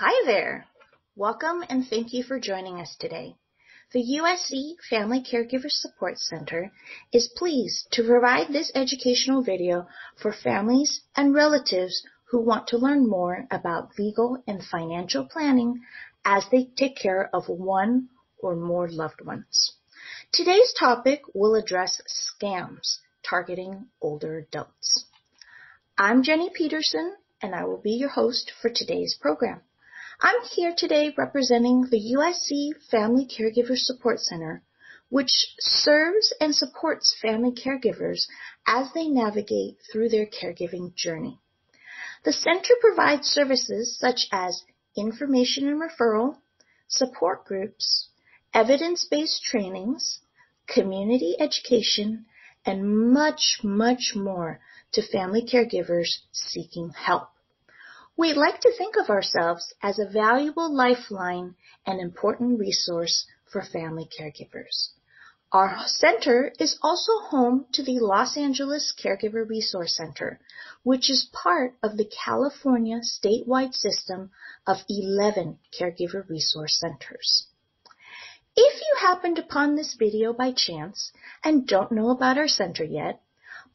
Hi there! Welcome and thank you for joining us today. The USC Family Caregiver Support Center is pleased to provide this educational video for families and relatives who want to learn more about legal and financial planning as they take care of one or more loved ones. Today's topic will address scams targeting older adults. I'm Jenny Peterson, and I will be your host for today's program. I'm here today representing the USC Family Caregiver Support Center, which serves and supports family caregivers as they navigate through their caregiving journey. The center provides services such as information and referral, support groups, evidence-based trainings, community education, and much, much more to family caregivers seeking help. We like to think of ourselves as a valuable lifeline and important resource for family caregivers. Our center is also home to the Los Angeles Caregiver Resource Center, which is part of the California statewide system of 11 caregiver resource centers. If you happened upon this video by chance and don't know about our center yet,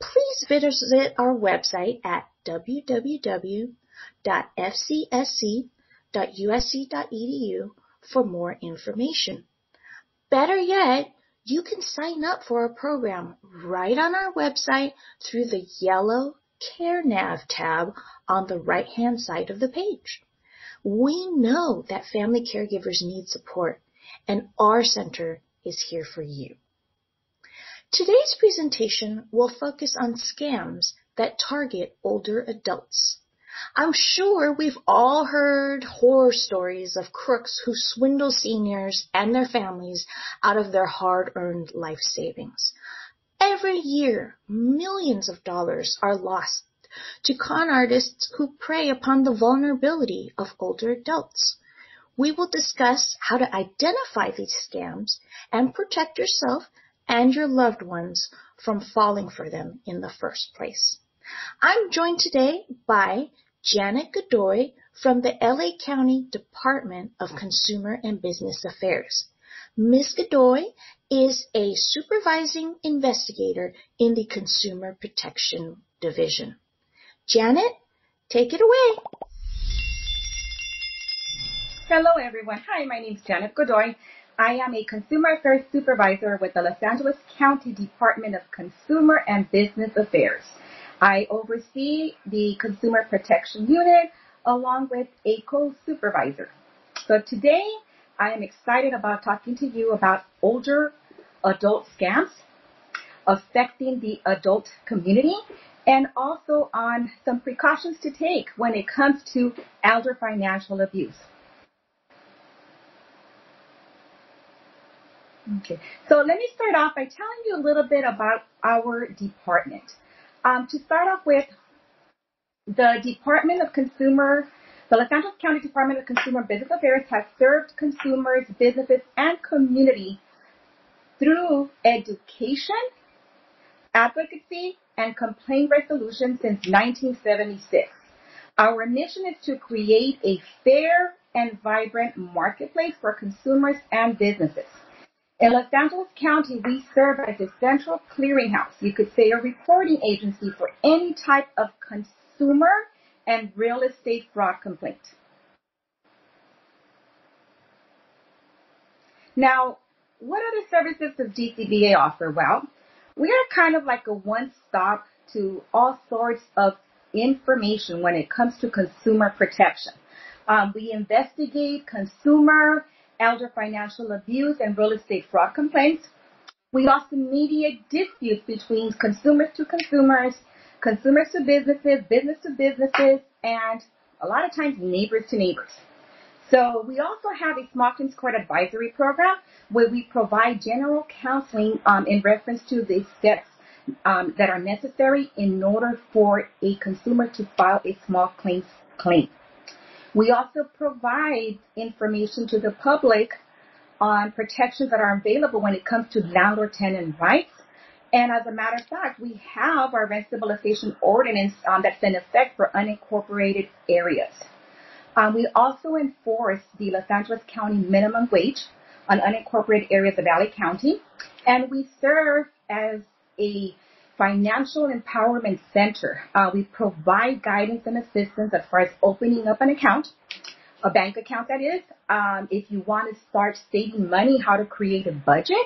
please visit our website at www.fcsc.usc.edu for more information. Better yet, you can sign up for our program right on our website through the yellow Care Nav tab on the right-hand side of the page. We know that family caregivers need support, and our center is here for you. Today's presentation will focus on scams that target older adults. I'm sure we've all heard horror stories of crooks who swindle seniors and their families out of their hard-earned life savings. Every year, millions of dollars are lost to con artists who prey upon the vulnerability of older adults. We will discuss how to identify these scams and protect yourself and your loved ones from falling for them in the first place. I'm joined today by Janet Godoy from the LA County Department of Consumer and Business Affairs. Ms. Godoy is a supervising investigator in the Consumer Protection Division. Janet, take it away. Hello, everyone. Hi, my name is Janet Godoy. I am a Consumer Affairs Supervisor with the Los Angeles County Department of Consumer and Business Affairs. I oversee the Consumer Protection Unit along with a co-supervisor. So today, I am excited about talking to you about older adult scams affecting the adult community and also on some precautions to take when it comes to elder financial abuse. Okay, so let me start off by telling you a little bit about our department. To start off with, the Department of Consumer, the Los Angeles County Department of Consumer and Business Affairs has served consumers, businesses, and community through education, advocacy, and complaint resolution since 1976. Our mission is to create a fair and vibrant marketplace for consumers and businesses. In Los Angeles County, we serve as a central clearinghouse, you could say a reporting agency for any type of consumer and real estate fraud complaint. Now, what other services does Dcba offer? Well, we are kind of like a one-stop to all sorts of information when it comes to consumer protection. We investigate consumer, elder financial abuse, and real estate fraud complaints. We also mediate disputes between consumers to consumers, consumers to businesses, business to businesses, and a lot of times neighbors to neighbors. So we also have a small claims court advisory program where we provide general counseling in reference to the steps that are necessary in order for a consumer to file a small claims claim. We also provide information to the public on protections that are available when it comes to landlord-tenant rights. And as a matter of fact, we have our rent stabilization ordinance that's in effect for unincorporated areas. We also enforce the Los Angeles County minimum wage on unincorporated areas of LA County, and we serve as a financial empowerment center. We provide guidance and assistance as far as opening up an account, a bank account that is, if you want to start saving money, how to create a budget,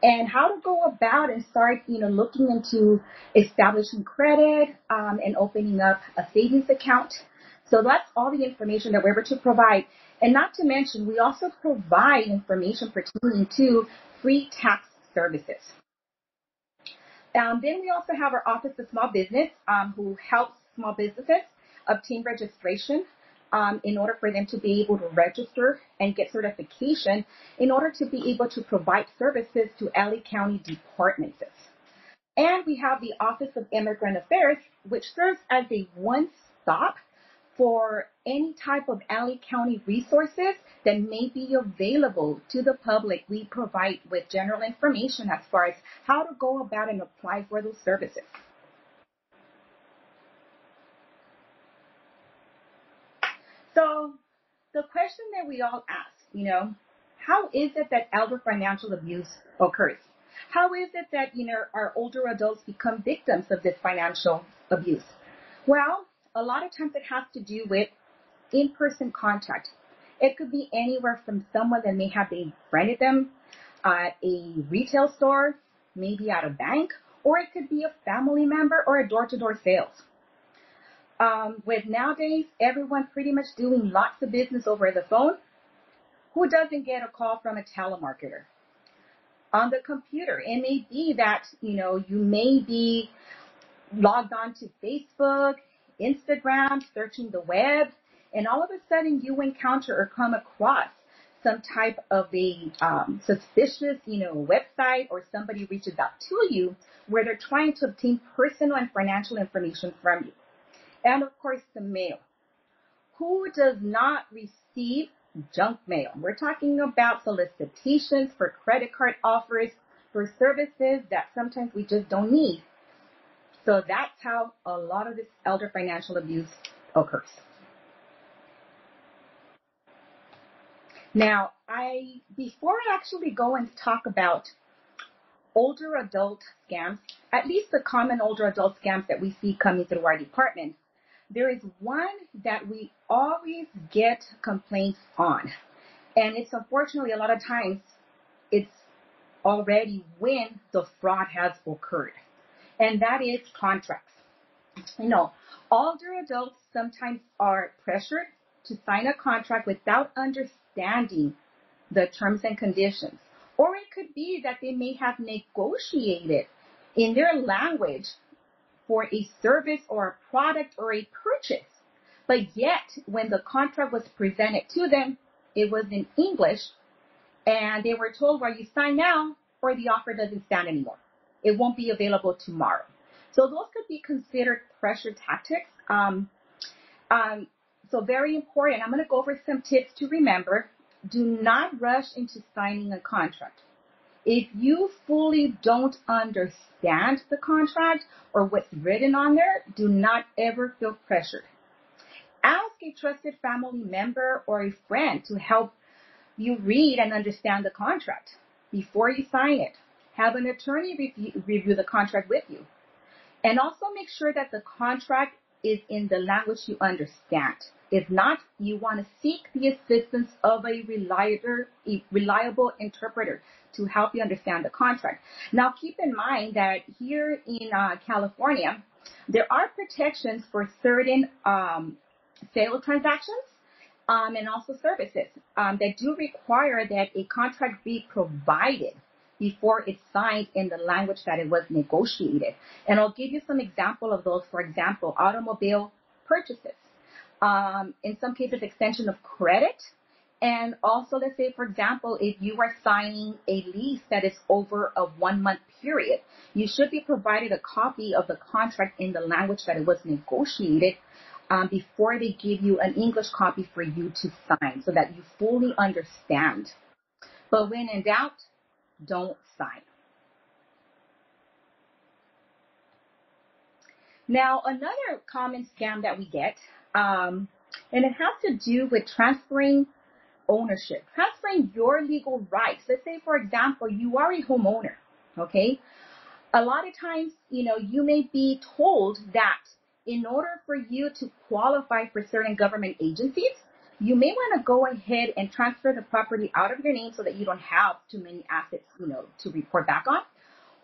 and how to go about and start, looking into establishing credit and opening up a savings account. So that's all the information that we're able to provide. And not to mention, we also provide information pertaining to free tax services. Then we also have our Office of Small Business, who helps small businesses obtain registration in order for them to be able to register and get certification in order to be able to provide services to LA County departments. And we have the Office of Immigrant Affairs, which serves as a one-stop for any type of LA County resources that may be available to the public. We provide with general information as far as how to go about and apply for those services. So the question that we all ask, how is it that elder financial abuse occurs? How is it that, our older adults become victims of this financial abuse? Well, a lot of times it has to do with in-person contact. It could be anywhere from someone that may have befriended them at a retail store, maybe at a bank, or it could be a family member or a door-to-door sales. With nowadays, everyone pretty much doing lots of business over the phone, who doesn't get a call from a telemarketer? On the computer, it may be that, you may be logged on to Facebook, Instagram, searching the web, and all of a sudden you encounter or come across some type of a suspicious, website, or somebody reaches out to you where they're trying to obtain personal and financial information from you. And of course, the mail. Who does not receive junk mail? We're talking about solicitations for credit card offers for services that sometimes we just don't need. So that's how a lot of this elder financial abuse occurs. Now, before I actually go and talk about older adult scams, at least the common older adult scams that we see coming through our department, there is one that we always get complaints on. And it's unfortunately a lot of times it's already when the fraud has occurred. And that is contracts. Older adults sometimes are pressured to sign a contract without understanding the terms and conditions. Or it could be that they may have negotiated in their language for a service or a product or a purchase. But yet, when the contract was presented to them, it was in English, and they were told, well, you sign now or the offer doesn't stand anymore. It won't be available tomorrow. So those could be considered pressure tactics. So very important. I'm going to go over some tips to remember. Do not rush into signing a contract. If you fully don't understand the contract or what's written on there, do not ever feel pressured. Ask a trusted family member or a friend to help you read and understand the contract before you sign it. Have an attorney review the contract with you. And also make sure that the contract is in the language you understand. If not, you want to seek the assistance of a reliable interpreter to help you understand the contract. Now, keep in mind that here in California, there are protections for certain sale transactions and also services that do require that a contract be provided before it's signed in the language that it was negotiated. And I'll give you some example of those. For example, automobile purchases. In some cases, extension of credit. And also, let's say, for example, if you are signing a lease that is over a 1-month period, you should be provided a copy of the contract in the language that it was negotiated before they give you an English copy for you to sign so that you fully understand. But when in doubt, don't sign. Now, another common scam that we get And it has to do with transferring ownership, transferring your legal rights. Let's say, for example, you are a homeowner, okay? A lot of times, you may be told that in order for you to qualify for certain government agencies, you may want to go ahead and transfer the property out of your name so that you don't have too many assets, to report back on.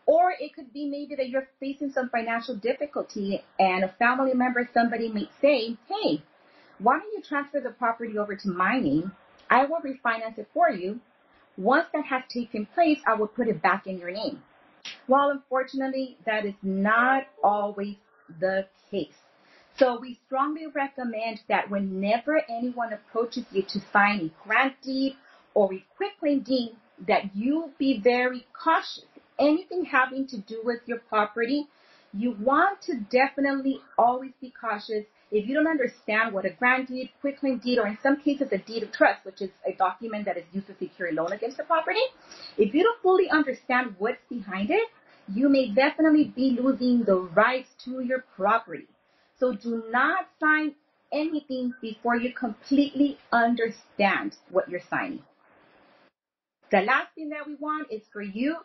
Or it could be maybe that you're facing some financial difficulty and a family member, somebody may say, hey, why don't you transfer the property over to my name? I will refinance it for you. Once that has taken place, I will put it back in your name. Well, unfortunately, that is not always the case. So we strongly recommend that whenever anyone approaches you to sign a grant deed or a quitclaim deed, that you be very cautious. Anything having to do with your property, you want to definitely always be cautious. If you don't understand what a grant deed, quitclaim deed, or in some cases a deed of trust, which is a document that is used to secure a loan against the property, if you don't fully understand what's behind it, you may definitely be losing the rights to your property. So do not sign anything before you completely understand what you're signing. The last thing that we want is for you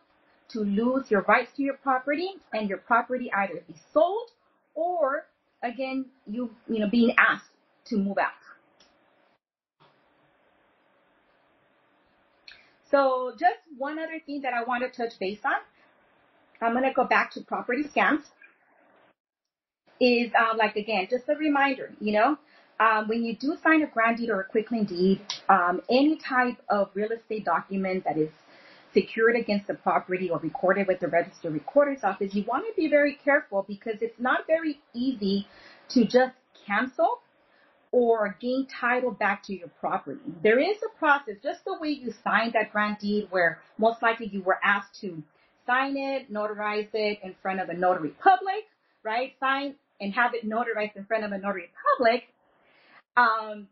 to lose your rights to your property and your property either be sold or, again, you being asked to move out. So just one other thing that I want to touch base on, I'm going to go back to property scams, is again, just a reminder, when you do sign a grant deed or a quitclaim deed, any type of real estate document that is secured against the property or recorded with the registered recorder's office, you want to be very careful because it's not very easy to just cancel or gain title back to your property. There is a process, just the way you signed that grant deed, where most likely you were asked to sign it, notarize it in front of a notary public, right? Sign and have it notarized in front of a notary public.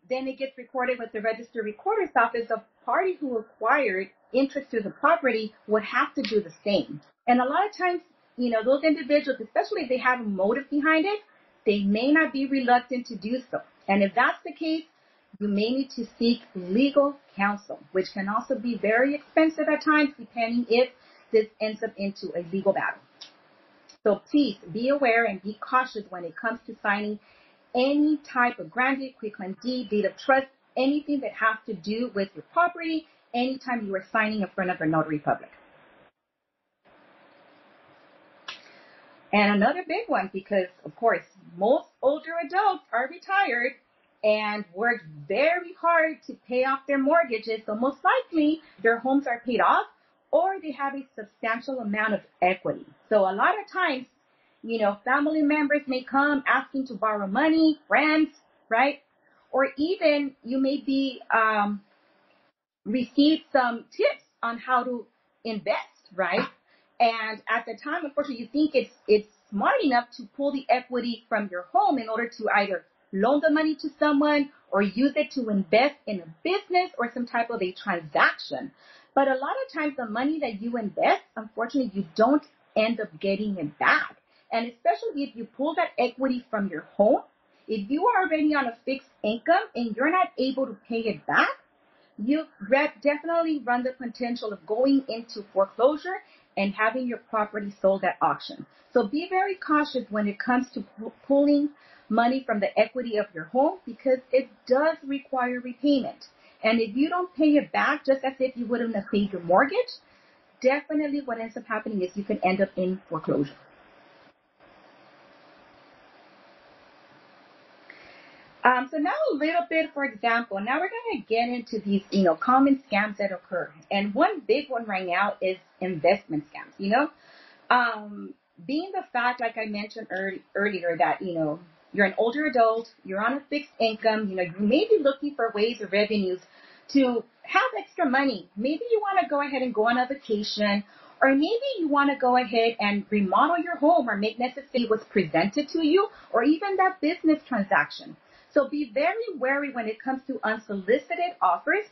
Then it gets recorded with the registered recorder's office. The party who acquired interest to the property would have to do the same. And a lot of times, those individuals, especially if they have a motive behind it, they may not be reluctant to do so. And if that's the case, you may need to seek legal counsel, which can also be very expensive at times, depending if this ends up into a legal battle. So please be aware and be cautious when it comes to signing any type of grant deed, quitclaim deed, deed of trust, anything that has to do with your property, anytime you are signing in front of a notary public. And another big one, because of course, most older adults are retired and work very hard to pay off their mortgages. So most likely their homes are paid off or they have a substantial amount of equity. So a lot of times, family members may come asking to borrow money, friends, right? Or even you may be, receive some tips on how to invest, right? And at the time, unfortunately, you think it's smart enough to pull the equity from your home in order to either loan the money to someone or use it to invest in a business or some type of a transaction. But a lot of times the money that you invest, unfortunately, you don't end up getting it back. And especially if you pull that equity from your home, if you are already on a fixed income and you're not able to pay it back, you definitely run the potential of going into foreclosure and having your property sold at auction. So be very cautious when it comes to pulling money from the equity of your home because it does require repayment. And if you don't pay it back, just as if you wouldn't have paid your mortgage, definitely what ends up happening is you can end up in foreclosure. So now a little bit, for example, now we're going to get into these, common scams that occur. And one big one right now is investment scams, being the fact, like I mentioned earlier, that, you're an older adult, you're on a fixed income, you may be looking for ways or revenues to have extra money. Maybe you want to go ahead and go on a vacation, or maybe you want to go ahead and remodel your home or make necessary what's presented to you, or even that business transaction. So be very wary when it comes to unsolicited offers.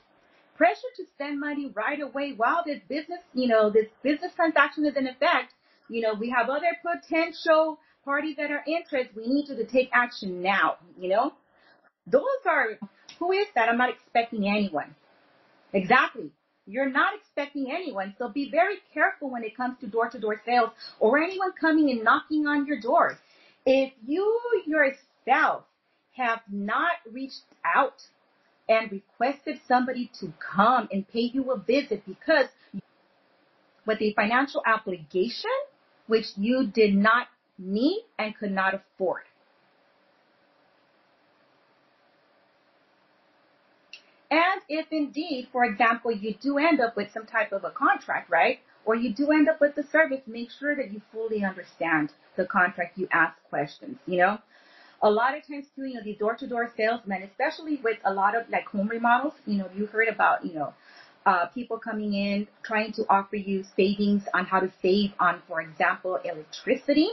Pressure to spend money right away while this business transaction is in effect. We have other potential parties that are interested. We need you to take action now, Who is that? I'm not expecting anyone. Exactly. You're not expecting anyone. So be very careful when it comes to door-to-door sales or anyone coming and knocking on your door. If you yourself have not reached out and requested somebody to come and pay you a visit because with a financial obligation which you did not need and could not afford. And if indeed, for example, you do end up with some type of a contract, right? Or you do end up with the service, make sure that you fully understand the contract. You ask questions, A lot of times too, these door-to-door salesmen, especially with a lot of like home remodels, you heard about, people coming in trying to offer you savings on how to save on, for example, electricity.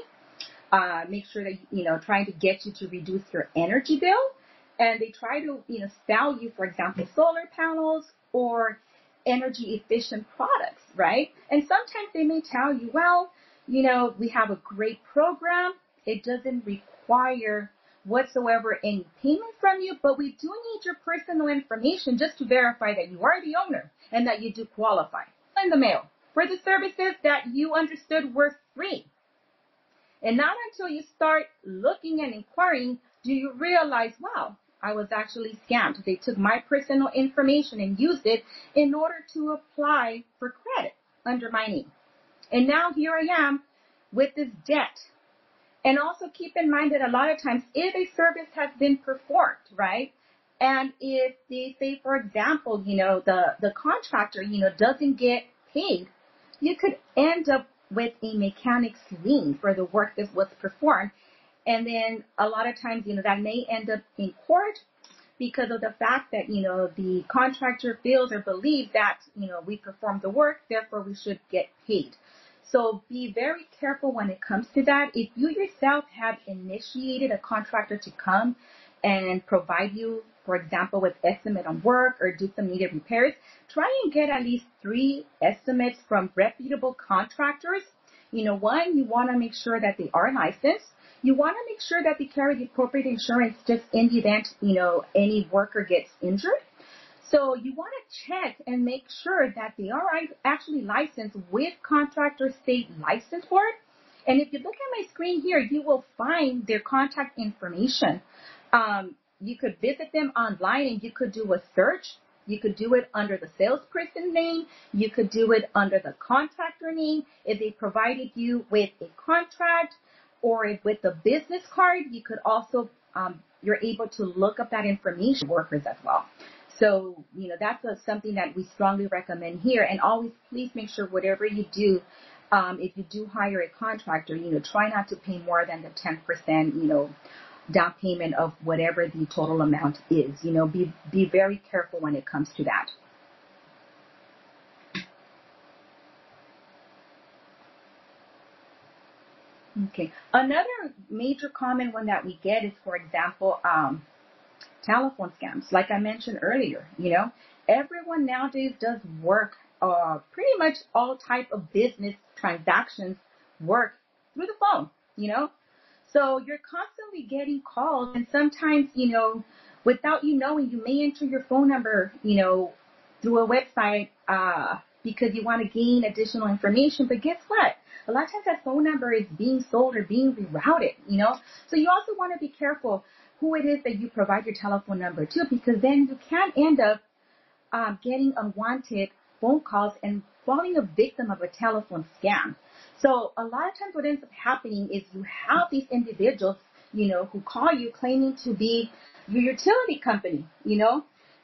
Make sure that, trying to get you to reduce your energy bill. And they try to, sell you, for example, solar panels or energy efficient products, right? And sometimes they may tell you, well, we have a great program. It doesn't require whatsoever any payment from you, but we do need your personal information just to verify that you are the owner and that you do qualify. In the mail for the services that you understood were free. And not until you start looking and inquiring do you realize, wow, I was actually scammed. They took my personal information and used it in order to apply for credit under my name. And now here I am with this debt. And also keep in mind that a lot of times if a service has been performed, right? And if they say, for example, the contractor, doesn't get paid, you could end up with a mechanic's lien for the work that was performed. And then a lot of times, that may end up in court because of the fact that, the contractor feels or believes that, we performed the work, therefore we should get paid. So be very careful when it comes to that. If you yourself have initiated a contractor to come and provide you, for example, with estimate on work or do some needed repairs, try and get at least 3 estimates from reputable contractors. One, you want to make sure that they are licensed. You want to make sure that they carry the appropriate insurance just in the event, any worker gets injured. So you want to check and make sure that they are actually licensed with Contractor State License Board. And if you look at my screen here, you will find their contact information. You could visit them online and you could do a search. You could do it under the salesperson name. You could do it under the contractor name. If they provided you with a contract or with a business card, you could also, you're able to look up that information workers as well. So, that's something that we strongly recommend here. And always please make sure whatever you do, if you do hire a contractor, try not to pay more than the 10%, down payment of whatever the total amount is. Be very careful when it comes to that. Okay. Another major common one that we get is, for example, telephone scams. Like I mentioned earlier, everyone nowadays does work, pretty much all type of business transactions work through the phone, So you're constantly getting calls and sometimes, without you knowing, you may enter your phone number, through a website, because you want to gain additional information. But guess what? A lot of times that phone number is being sold or being rerouted, So you also want to be careful who it is that you provide your telephone number to, because then you can end up getting unwanted phone calls and falling a victim of a telephone scam. So a lot of times what ends up happening is you have these individuals, who call you claiming to be your utility company,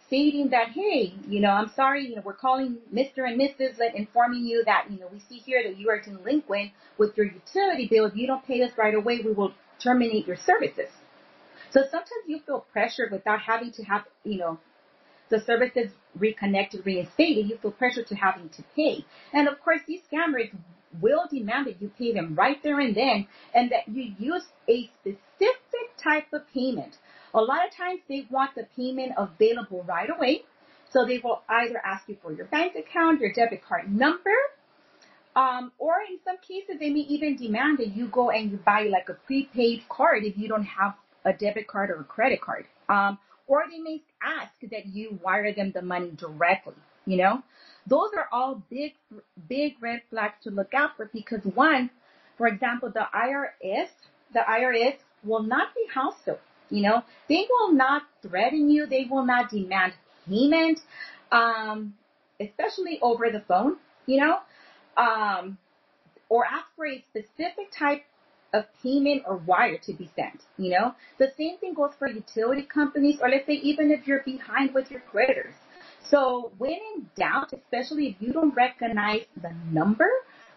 stating that, hey, I'm sorry, we're calling Mr. and Mrs. informing you that, we see here that you are delinquent with your utility bill. If you don't pay us right away, we will terminate your services. So sometimes you feel pressured without having to have, the services reconnected, reinstated. You feel pressured to having to pay. And of course, these scammers will demand that you pay them right there and then, and that you use a specific type of payment. A lot of times they want the payment available right away. So they will either ask you for your bank account, your debit card number, or in some cases they may even demand that you go and you buy like a prepaid card if you don't have a debit card or a credit card. or they may ask that you wire them the money directly. Those are all big red flags to look out for, because one, for example, the IRS will not be hostile. They will not threaten you. They will not demand payment, especially over the phone, or ask for a specific type of payment or wire to be sent. The same thing goes for utility companies, or let's say even if you're behind with your creditors. So when in doubt, especially if you don't recognize the number,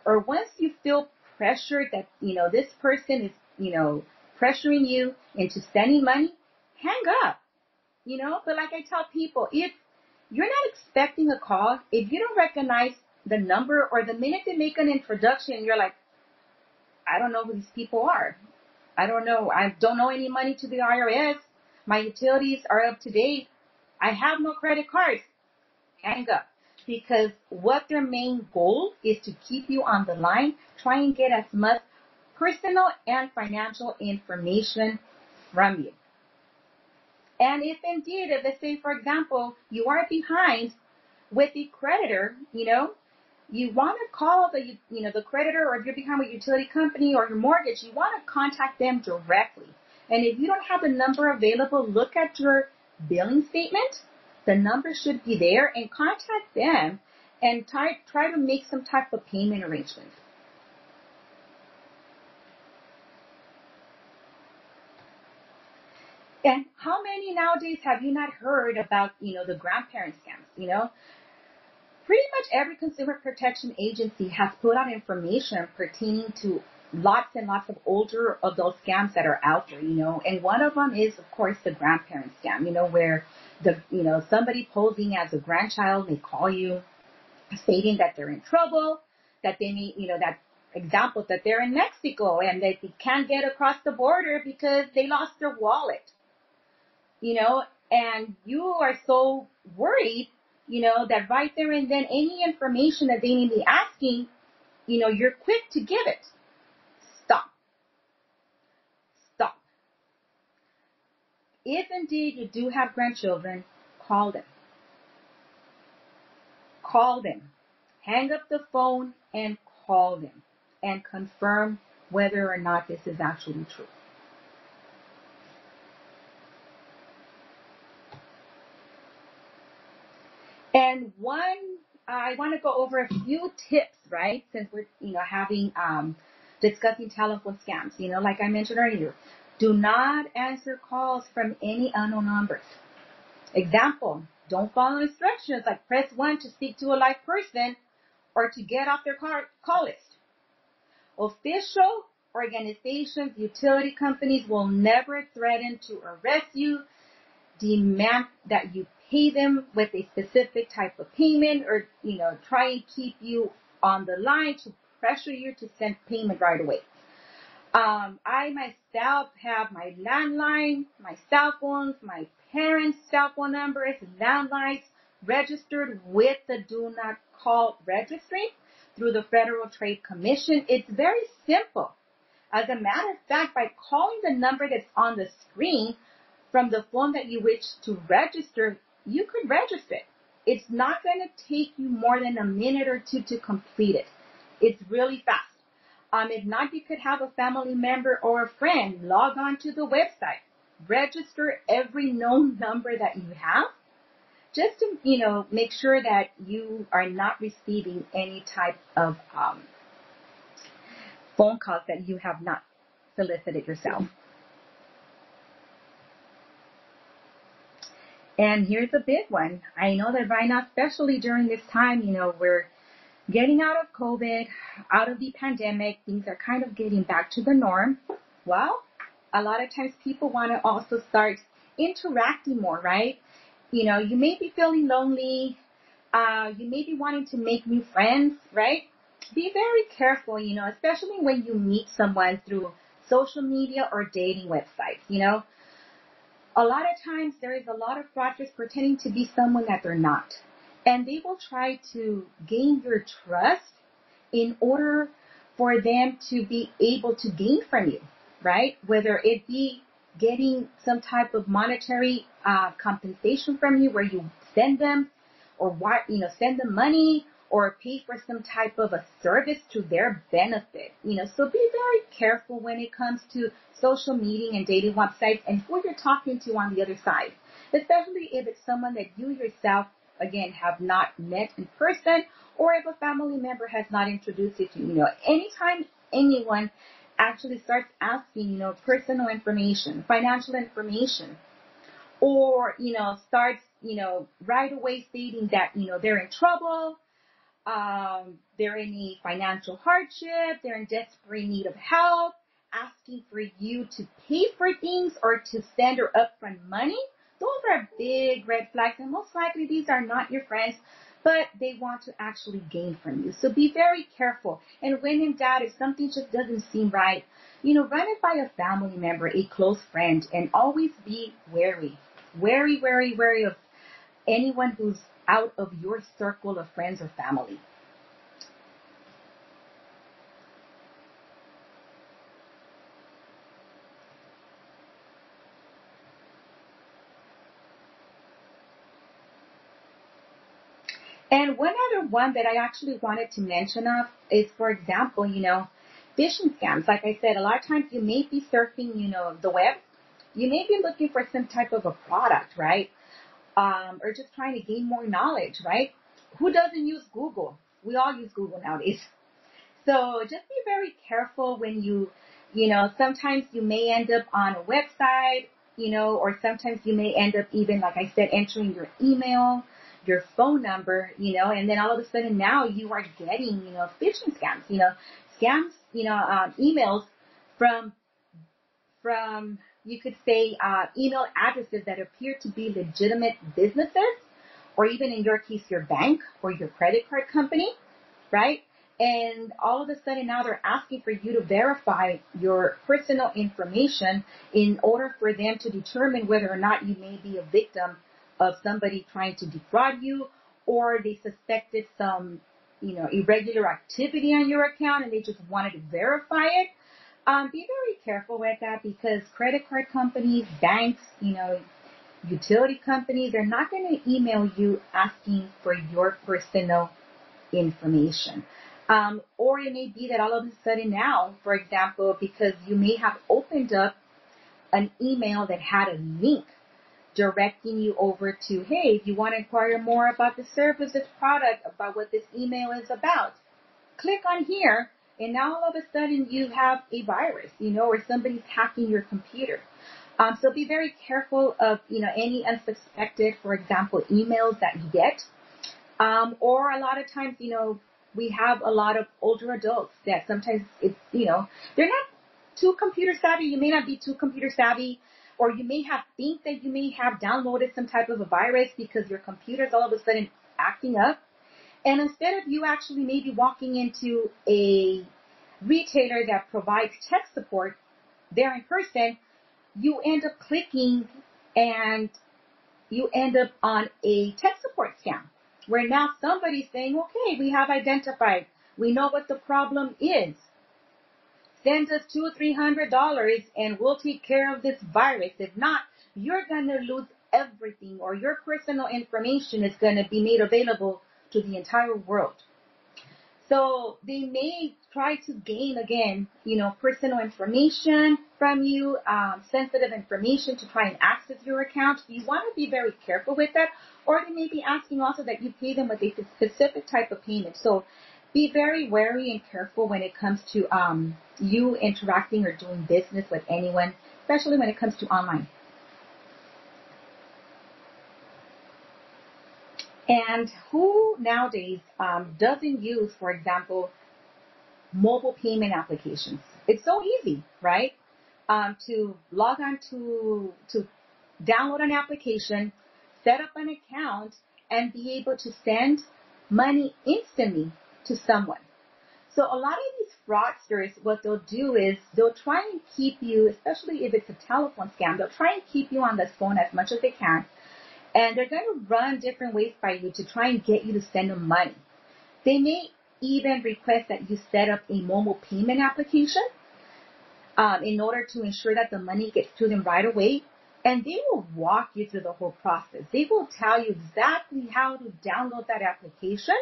or once you feel pressured that, this person is, pressuring you into sending money, hang up, But like I tell people, if you're not expecting a call, if you don't recognize the number, or the minute they make an introduction, you're like, I don't know who these people are. I don't know. I don't know any money to the IRS. My utilities are up to date. I have no credit cards. Hang up. Because what their main goal is to keep you on the line, try and get as much personal and financial information from you. And if indeed, let's say, for example, you are behind with the creditor, you want to call the creditor, or if you're behind with your utility company or your mortgage, you want to contact them directly. And if you don't have the number available, look at your billing statement. The number should be there, and contact them and try to make some type of payment arrangement. And how many nowadays have you not heard about, the grandparent scams, Pretty much every consumer protection agency has put out information pertaining to lots and lots of older adult scams that are out there, and one of them is, of course, the grandparent scam, where somebody posing as a grandchild may call you stating that they're in trouble, that they need, that example, that they're in Mexico and that they can't get across the border because they lost their wallet, and you are so worried, that right there and then any information that they may be asking, you're quick to give it. Stop. If indeed you do have grandchildren, call them. Hang up the phone and call them and confirm whether or not this is actually true. And I want to go over a few tips, right? Since we're, discussing telephone scams, like I mentioned earlier, do not answer calls from any unknown numbers. Example, don't follow instructions like press 1 to speak to a live person or to get off their call list. Official organizations, utility companies will never threaten to arrest you, demand that you pay them with a specific type of payment, or, try and keep you on the line to pressure you to send payment right away. I myself have my landline, my cell phones, my parents' cell phone numbers, landlines registered with the Do Not Call registry through the Federal Trade Commission. It's very simple. As a matter of fact, by calling the number that's on the screen from the phone that you wish to register, you could register it. It's not going to take you more than a minute or two to complete it. It's really fast. If not, you could have a family member or a friend log on to the website, register every known number that you have, just to, make sure that you are not receiving any type of phone calls that you have not solicited yourself. And here's a big one. I know that right now, especially during this time, we're getting out of COVID, out of the pandemic. Things are kind of getting back to the norm. Well, a lot of times people want to also start interacting more, right? You may be feeling lonely. You may be wanting to make new friends, right? Be very careful, especially when you meet someone through social media or dating websites, A lot of times there is a lot of fraudsters pretending to be someone that they're not. And they will try to gain your trust in order for them to be able to gain from you, right? Whether it be getting some type of monetary compensation from you, where you send them or send them money or pay for some type of a service to their benefit. So be very careful when it comes to social media and dating websites and who you're talking to on the other side, especially if it's someone that you yourself, again, have not met in person, or if a family member has not introduced you to. Anytime anyone actually starts asking, personal information, financial information, or, starts, right away stating that, they're in trouble, they're in a financial hardship, they're in desperate need of help, asking for you to pay for things or to send her upfront money, those are big red flags, and most likely these are not your friends, but they want to actually gain from you. So be very careful. And when in doubt, if something just doesn't seem right, run it by a family member, a close friend, and always be wary. Wary, wary, wary of anyone who's out of your circle of friends or family. And one other one that I actually wanted to mention of is, for example, phishing scams. Like I said, a lot of times you may be surfing, the web. You may be looking for some type of a product, right? Or just trying to gain more knowledge, right? Who doesn't use Google? We all use Google nowadays. So just be very careful when sometimes you may end up on a website, or sometimes you may end up even, like I said, entering your email, your phone number, and then all of a sudden now you are getting, phishing scams, scams, emails from, you could say, email addresses that appear to be legitimate businesses, or even in your case, your bank or your credit card company, right? And all of a sudden now they're asking for you to verify your personal information in order for them to determine whether or not you may be a victim of somebody trying to defraud you, or they suspected some, irregular activity on your account and they just wanted to verify it. Be very careful with that, because credit card companies, banks, utility companies are not going to email you asking for your personal information. Or it may be that all of a sudden now, for example, because you may have opened up an email that had a link directing you over to, hey, if you want to inquire more about the service, this product, about what this email is about, click on here, and now all of a sudden you have a virus, or somebody's hacking your computer. So be very careful of, any unsuspected, for example, emails that you get. Or a lot of times, we have a lot of older adults that sometimes it's, they're not too computer savvy. You may not be too computer savvy, or you may think that you may have downloaded some type of a virus because your computer's all of a sudden acting up. And instead of you actually maybe walking into a retailer that provides tech support there in person, you end up clicking and you end up on a tech support scam, where now somebody's saying, okay, we have identified, we know what the problem is. Send us $200 or $300 and we'll take care of this virus. If not, you're going to lose everything, or your personal information is going to be made available to the entire world. So they may try to gain, again, personal information from you, sensitive information to try and access your account. You want to be very careful with that. Or they may be asking also that you pay them with a specific type of payment. So be very wary and careful when it comes to you interacting or doing business with anyone, especially when it comes to online. And who nowadays doesn't use, for example, mobile payment applications? It's so easy, right? To log on to download an application, set up an account, and be able to send money instantly to someone. So a lot of these fraudsters, what they'll do is they'll try and keep you, especially if it's a telephone scam, they'll try and keep you on the phone as much as they can. And they're going to run different ways by you to try and get you to send them money. They may even request that you set up a mobile payment application. in order to ensure that the money gets to them right away. And they will walk you through the whole process. They will tell you exactly how to download that application,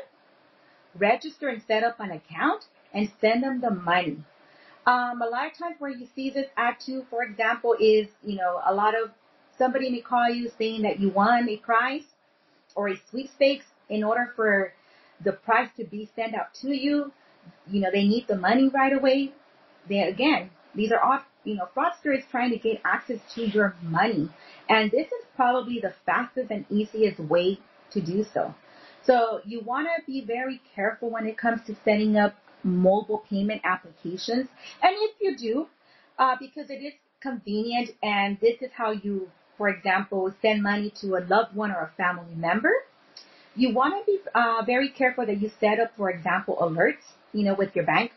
register and set up an account, and send them the money. A lot of times where you see this ad too, for example, is, a lot of somebody may call you saying that you won a prize or a sweepstakes. In order for the prize to be sent out to you, they need the money right away. These are all, fraudsters trying to get access to your money. And this is probably the fastest and easiest way to do so. So you want to be very careful when it comes to setting up mobile payment applications. And if you do, because it is convenient and this is how you, for example, send money to a loved one or a family member, you want to be very careful that you set up, for example, alerts, with your bank,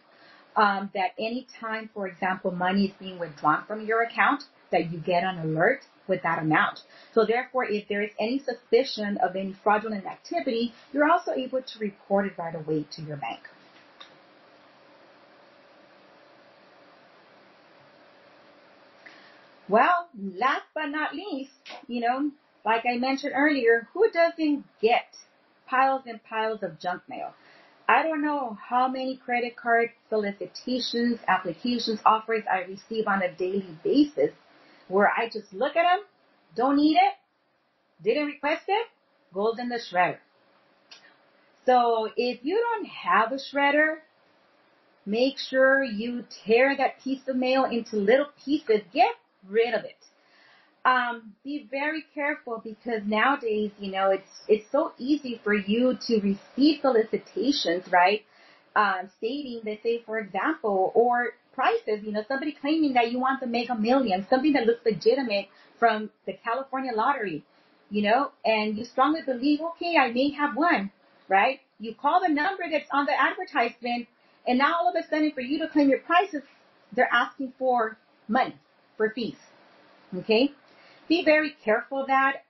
that any time, for example, money is being withdrawn from your account, that you get an alert with that amount. So therefore, if there is any suspicion of any fraudulent activity, you're also able to report it right away to your bank. Well, last but not least, like I mentioned earlier, who doesn't get piles and piles of junk mail? I don't know how many credit card solicitations, applications, offers I receive on a daily basis where I just look at them, don't need it, didn't request it, goes in the shredder. So if you don't have a shredder, make sure you tear that piece of mail into little pieces. Get rid of it. Be very careful because nowadays, it's so easy for you to receive solicitations, right? Stating that, say, for example, or prices, somebody claiming that you want to make $1 million, something that looks legitimate from the California lottery, and you strongly believe, okay, I may have one, right? You call the number that's on the advertisement, and now all of a sudden for you to claim your prices, they're asking for money, for fees, okay? Be very careful of that.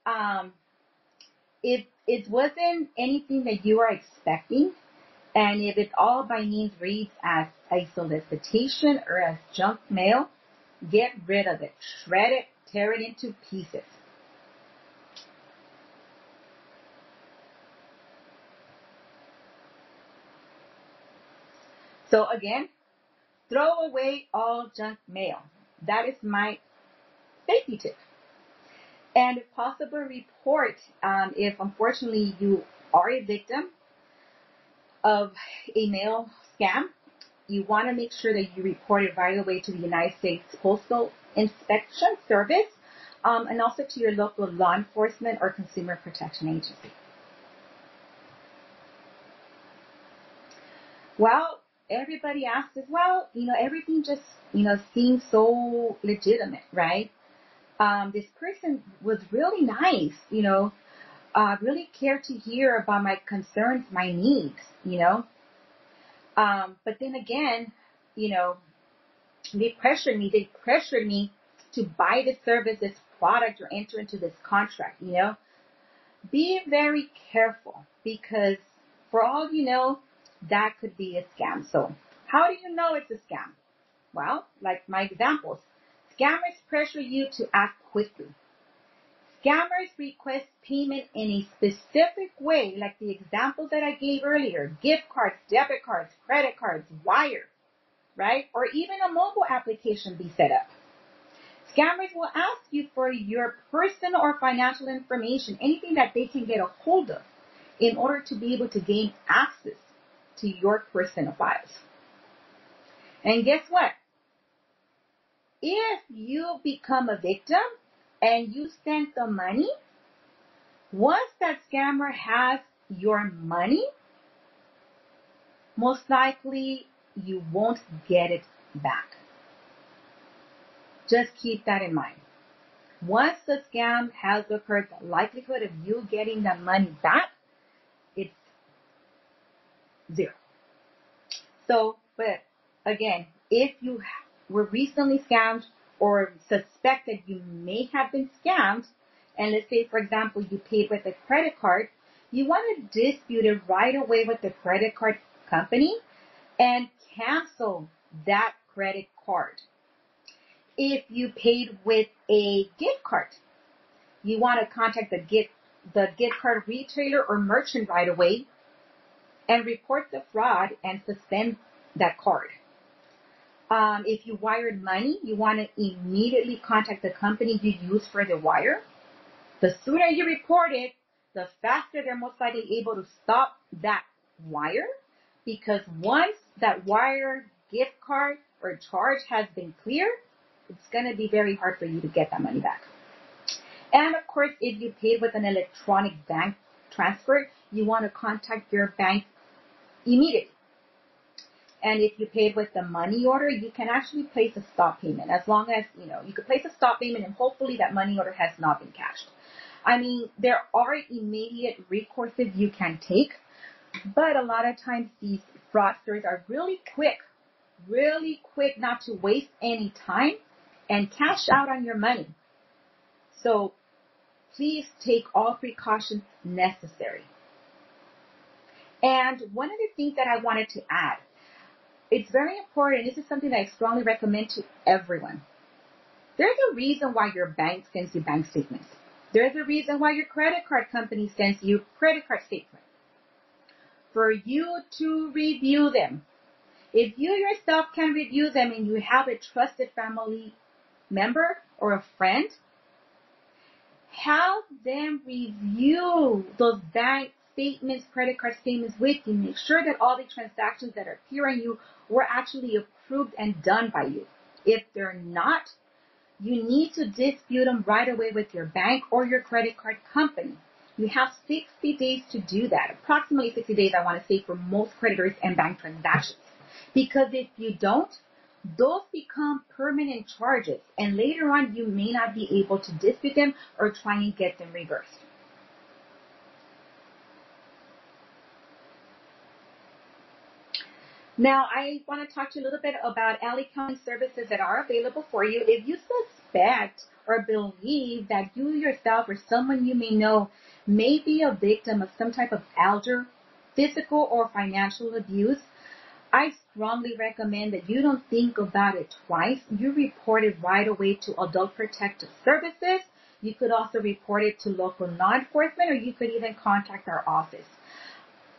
If it wasn't anything that you are expecting, and if it all by means reads as a solicitation or as junk mail, get rid of it. Shred it, tear it into pieces. So again, throw away all junk mail. That is my safety tip. And if possible, report if unfortunately you are a victim of a mail scam. You want to make sure that you report it right away to the United States Postal Inspection Service and also to your local law enforcement or consumer protection agency. Well, everybody asks as well, everything just, seems so legitimate, right? This person was really nice, really cared to hear about my concerns, my needs, But then again, they pressured me to buy this service, this product, or enter into this contract, Be very careful because for all you know, that could be a scam. So how do you know it's a scam? Well, like my examples, scammers pressure you to act quickly. Scammers request payment in a specific way, like the examples that I gave earlier, gift cards, debit cards, credit cards, wire, right? Or even a mobile application be set up. Scammers will ask you for your personal or financial information, anything that they can get a hold of in order to be able to gain access to your personal files. And guess what? If you become a victim and you send the money, once that scammer has your money, most likely you won't get it back. Just keep that in mind. Once the scam has occurred, the likelihood of you getting the money back, it's zero. So, but again, if you were recently scammed or suspect that you may have been scammed, and let's say, for example, you paid with a credit card, you want to dispute it right away with the credit card company and cancel that credit card. if you paid with a gift card, you want to contact the gift card retailer or merchant right away and report the fraud and suspend that card. If you wired money, you want to immediately contact the company you used for the wire. The sooner you report it, the faster they're most likely able to stop that wire, because once that wire, gift card, or charge has been cleared, it's going to be very hard for you to get that money back. And of course, if you paid with an electronic bank transfer, you want to contact your bank immediately. And if you paid with the money order, you can actually place a stop payment, as long as, you can place a stop payment and hopefully that money order has not been cashed. I mean, there are immediate recourses you can take, but a lot of times these fraudsters are really quick not to waste any time and cash out on your money. So please take all precautions necessary. And one of the things that I wanted to add, it's very important, this is something that I strongly recommend to everyone. There's a reason why your bank sends you bank statements. There's a reason why your credit card company sends you credit card statements. For you to review them. If you yourself can review them and you have a trusted family member or a friend, have them review those bank statements, credit card statements with you. Make sure that all the transactions that appear on you were actually approved and done by you. If they're not, you need to dispute them right away with your bank or your credit card company. You have 60 days to do that. Approximately 60 days, I want to say, for most creditors and bank transactions. Because if you don't, those become permanent charges, and later on you may not be able to dispute them or try and get them reversed. Now, I want to talk to you a little bit about alley accounting services that are available for you. If you suspect or believe that you yourself or someone you may know may be a victim of some type of elder, physical, or financial abuse, I strongly recommend that you don't think about it twice. You report it right away to Adult Protective Services. You could also report it to local law enforcement, or you could even contact our office.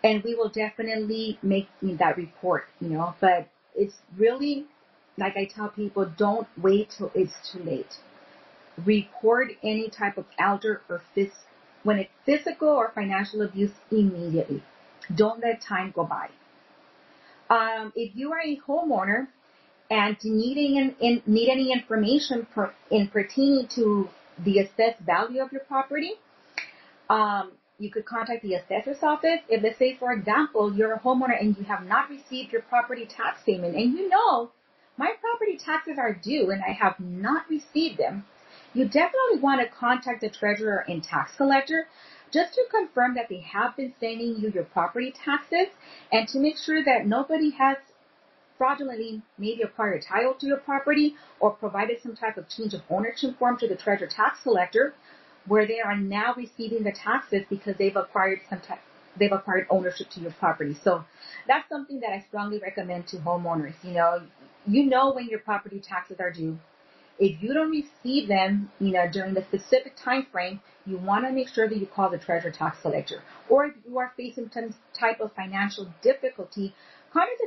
And we will definitely make that report, but it's really, like I tell people, don't wait till it's too late. Report any type of elder or when it's physical or financial abuse immediately. Don't let time go by. If you are a homeowner and need any information pertaining to the assessed value of your property, you could contact the assessor's office. If, let's say, for example, you're a homeowner and you have not received your property tax statement, and my property taxes are due and I have not received them, you definitely want to contact the treasurer and tax collector just to confirm that they have been sending you your property taxes, and to make sure that nobody has fraudulently maybe acquired title to your property or provided some type of change of ownership form to the treasurer tax collector, where they are now receiving the taxes because they've acquired ownership to your property. So that's something that I strongly recommend to homeowners. You know when your property taxes are due. If you don't receive them, during the specific time frame, you want to make sure that you call the treasurer tax collector. Or if you are facing some type of financial difficulty, contact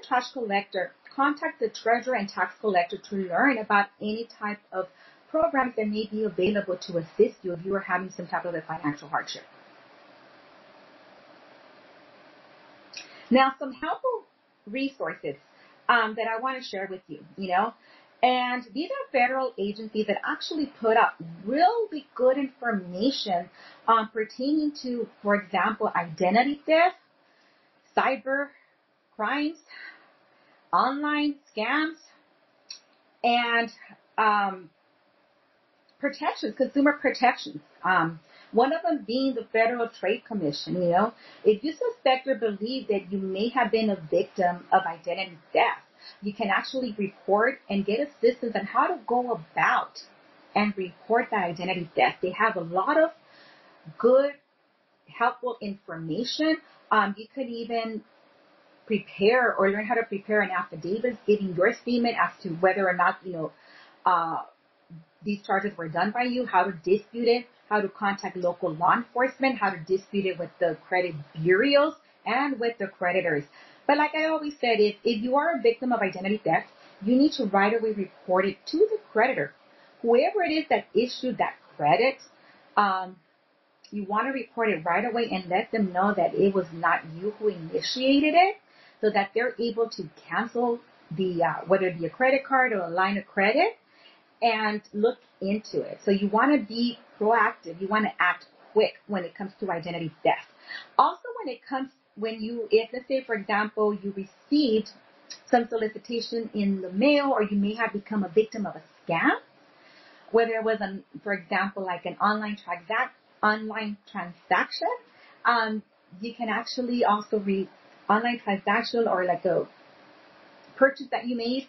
the treasurer and tax collector to learn about any type of programs that may be available to assist you if you are having some type of a financial hardship. Now, some helpful resources that I want to share with you, and these are federal agencies that actually put out really good information pertaining to, for example, identity theft, cyber crimes, online scams, and protections, consumer protections. One of them being the Federal Trade Commission. If you suspect or believe that you may have been a victim of identity theft, you can actually report and get assistance on how to go about and report that identity theft. They have a lot of good, helpful information. You could even prepare or learn how to prepare an affidavit giving your statement as to whether or not, these charges were done by you, how to dispute it, how to contact local law enforcement, how to dispute it with the credit bureaus and with the creditors. But like I always said, if you are a victim of identity theft, you need to right away report it to the creditor. Whoever it is that issued that credit, you want to report it right away and let them know that it was not you who initiated it, so that they're able to cancel the whether it be a credit card or a line of credit, and look into it. So you want to be proactive. You want to act quick when it comes to identity theft. Also, if let's say, for example, you received some solicitation in the mail, or you may have become a victim of a scam, whether it was, for example, like an online transaction, you can actually also read online transaction, or like a purchase that you made,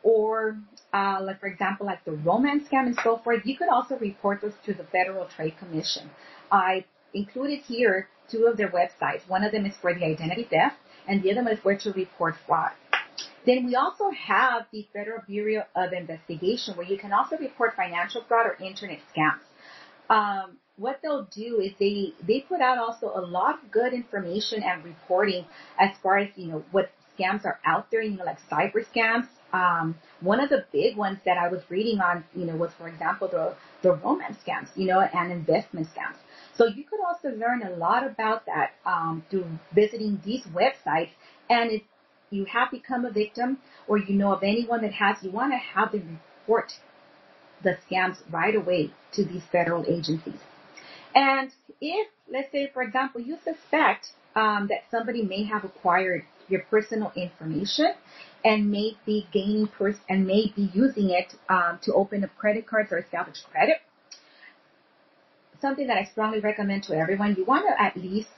or like, for example, like the romance scam and so forth. You could also report those to the Federal Trade Commission. I included here 2 of their websites. One of them is for the identity theft, and the other one is where to report fraud. Then we also have the Federal Bureau of Investigation, where you can also report financial fraud or internet scams. What they'll do is they put out also a lot of good information and reporting as far as, what scams are out there, like cyber scams. One of the big ones that I was reading on, was, for example, the romance scams, and investment scams. So you could also learn a lot about that through visiting these websites. And if you have become a victim, or you know of anyone that has, you want to have them report the scams right away to these federal agencies. And if, let's say, for example, you suspect that somebody may have acquired your personal information and may be using it to open up credit cards or establish credit, something that I strongly recommend to everyone, you want to at least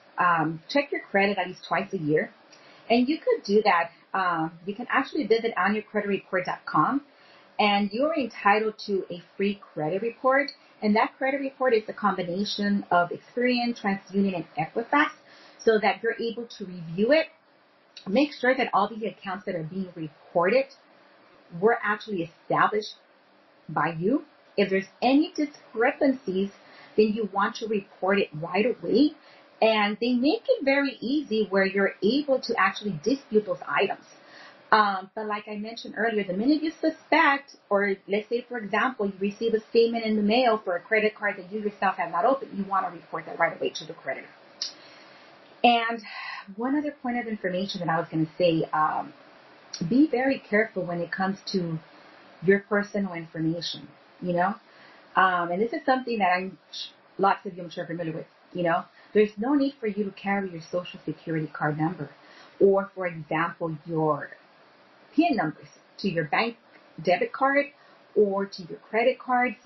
check your credit at least twice a year. And you could do that. You can actually visit onyourcreditreport.com, and you're entitled to a free credit report. And that credit report is a combination of Experian, TransUnion, and Equifax, so that you're able to review it. Make sure that all the accounts that are being reported were actually established by you. If there's any discrepancies, then you want to report it right away. And they make it very easy where you're able to actually dispute those items. But like I mentioned earlier, the minute you suspect, or let's say, for example, you receive a statement in the mail for a credit card that you yourself have not opened, you want to report that right away to the creditor. And one other point of information that I was going to say, be very careful when it comes to your personal information, and this is something that lots of you I'm sure are familiar with, There's no need for you to carry your social security card number, or, for example, your PIN numbers to your bank debit card or to your credit cards.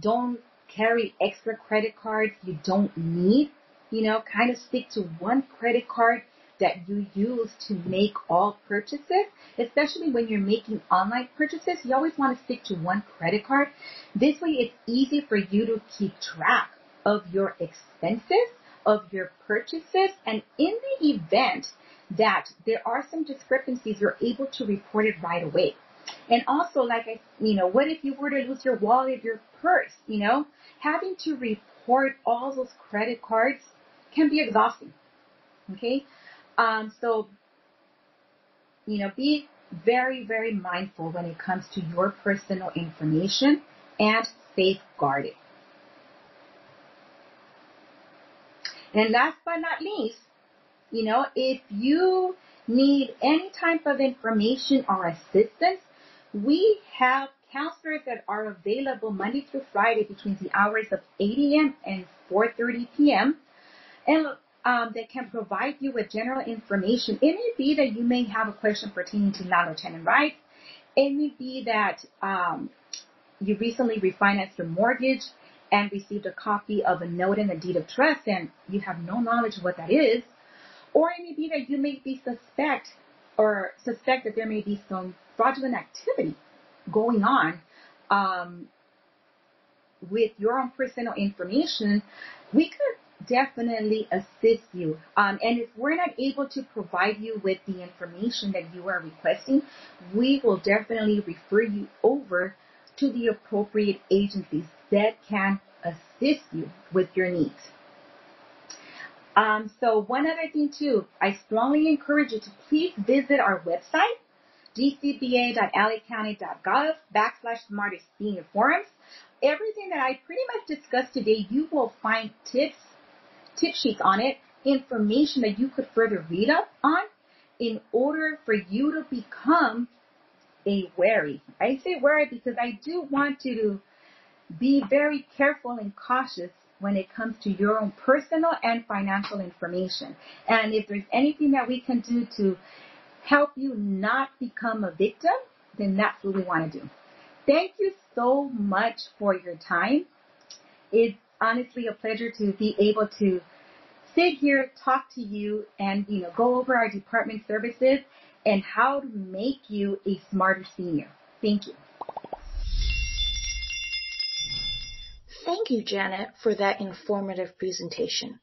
Don't carry extra credit cards you don't need. Kind of stick to one credit card that you use to make all purchases, especially when you're making online purchases. You always want to stick to one credit card. This way it's easy for you to keep track of your expenses, of your purchases, and in the event that there are some discrepancies, you're able to report it right away. And also, what if you were to lose your wallet, your purse, having to report all those credit cards can be exhausting. Okay? So, be very, very mindful when it comes to your personal information and safeguard it. And last but not least, if you need any type of information or assistance, we have counselors that are available Monday through Friday between the hours of 8 a.m. and 4:30 p.m. And they can provide you with general information. It may be that you may have a question pertaining to landlord tenant rights. It may be that you recently refinanced your mortgage and received a copy of a note and a deed of trust, and you have no knowledge of what that is. Or it may be that you may be suspect that there may be some fraudulent activity going on with your own personal information. We could definitely assist you. And if we're not able to provide you with the information that you are requesting, we will definitely refer you over to the appropriate agencies that can assist you with your needs. So one other thing too, I strongly encourage you to please visit our website, dcba.lacounty.gov/smartest senior Everything that I pretty much discussed today, you will find tip sheets on it, information that you could further read up on in order for you to become a wary. I say wary because I do want you to be very careful and cautious when it comes to your own personal and financial information. And if there's anything that we can do to help you not become a victim, then that's what we want to do. Thank you so much for your time. It's honestly a pleasure to be able to sit here, talk to you, and go over our department services and how to make you a smarter senior. Thank you. Thank you, Janet, for that informative presentation.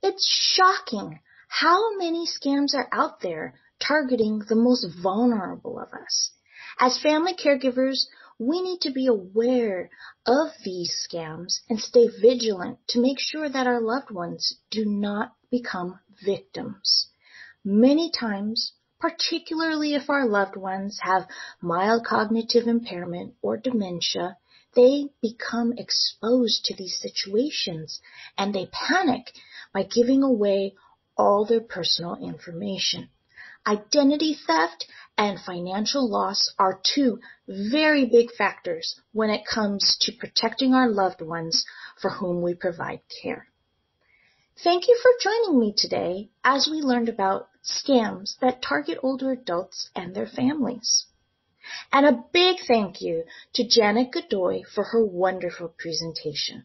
It's shocking how many scams are out there targeting the most vulnerable of us. As family caregivers, we need to be aware of these scams and stay vigilant to make sure that our loved ones do not become victims. Many times, particularly if our loved ones have mild cognitive impairment or dementia, they become exposed to these situations and they panic by giving away all their personal information. Identity theft and financial loss are two very big factors when it comes to protecting our loved ones for whom we provide care. Thank you for joining me today as we learned about scams that target older adults and their families. And a big thank you to Janet Godoy for her wonderful presentation.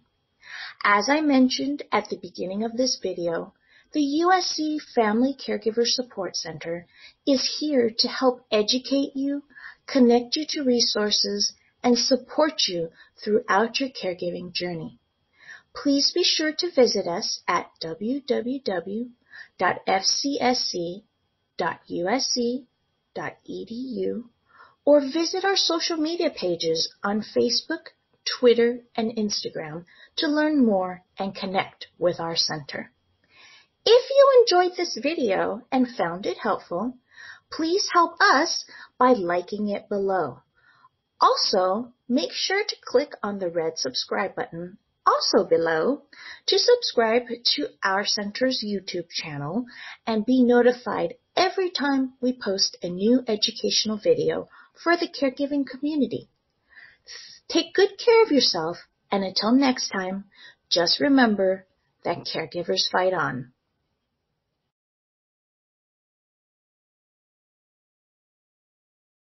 As I mentioned at the beginning of this video, the USC Family Caregiver Support Center is here to help educate you, connect you to resources, and support you throughout your caregiving journey. Please be sure to visit us at www.fcsc.usc.edu or visit our social media pages on Facebook, Twitter, and Instagram to learn more and connect with our center. If you enjoyed this video and found it helpful, please help us by liking it below. Also, make sure to click on the red subscribe button also below to subscribe to our center's YouTube channel and be notified every time we post a new educational video for the caregiving community. Take good care of yourself, and until next time, just remember that caregivers fight on.